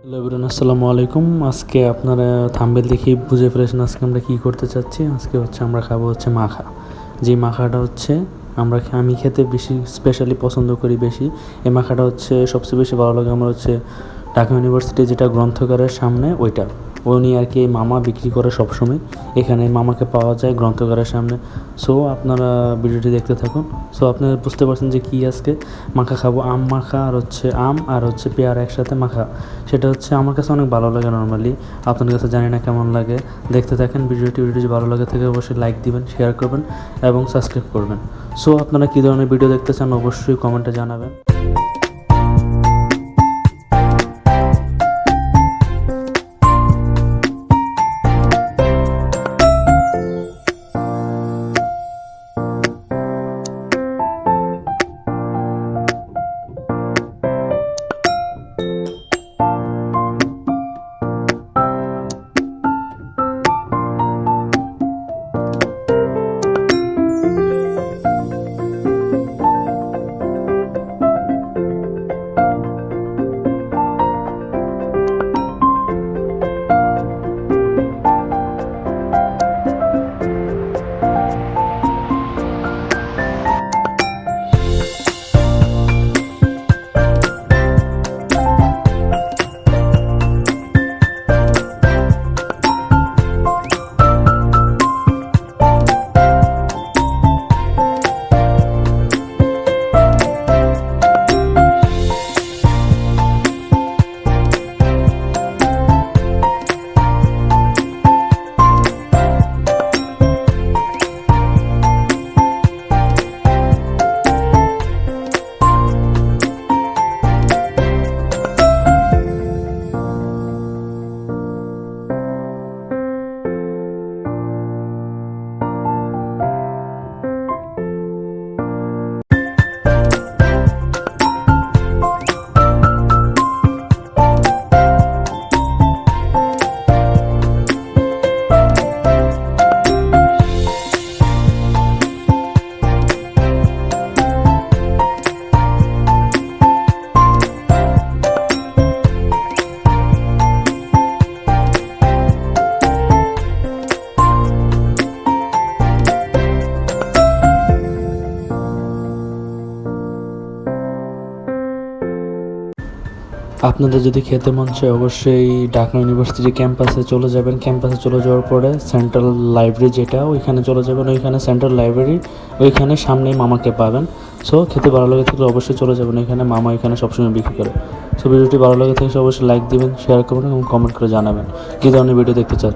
Hello everyone, আসসালামু আলাইকুম। আজকে আপনারা থাম্বনেল দেখেই বুঝে ফেলেছেন আজকে আমরা কী করতে চাচ্ছি। আজকে আমরা খাবো মাখা। যে মাখাটা আমি খেতে বেশি স্পেশালি পছন্দ করি বেশি। এই মাখাটা সবচেয়ে বেশি ভালো লাগে আমার ঢাকা ইউনিভার্সিটি যেটা গ্রন্থাগারের সামনে ওইটা। উনি আর কি মামা বিক্রি করে সবসময়, এখানে মামাকে পাওয়া যায় গ্রন্থাগারের সামনে। সো আপনারা ভিডিওটি দেখতে থাকুন। সো আপনারা বুঝতে পারছেন যে কী আজকে মাখা খাবো। আম মাখা আর আম আর পেয়ারা একসাথে মাখা। সেটা আমার কাছে অনেক ভালো লাগে নর্মালি। আপনার কাছে জানি না কেমন লাগে। দেখতে থাকেন ভিডিওটি যদি ভালো লাগে থাকে অবশ্যই লাইক দিবেন, শেয়ার করবেন এবং সাবস্ক্রাইব করবেন। সো আপনারা কী ধরনের ভিডিও দেখতে চান অবশ্যই কমেন্টে জানাবেন। আপনাদের যদি খেতে মন চায় অবশ্যই ঢাকা ইউনিভার্সিটি ক্যাম্পাসে চলে যাবেন। ক্যাম্পাসে চলে যাওয়ার পরে সেন্ট্রাল লাইব্রেরি যেটা ওইখানে চলে যাবেন। ওইখানে সেন্ট্রাল লাইব্রেরি ওইখানে সামনেই মামাকে পাবেন। সো খেতে ভালো লাগে থাকলে অবশ্যই চলে যাবেন এখানে। মামা এখানে সবসময় বিক্রি করে। সো ভিডিওটি ভালো লাগে থাকলে অবশ্যই লাইক দিবেন, শেয়ার করবেন এবং কমেন্ট করে জানাবেন কী ধরনের ভিডিও দেখতে চান।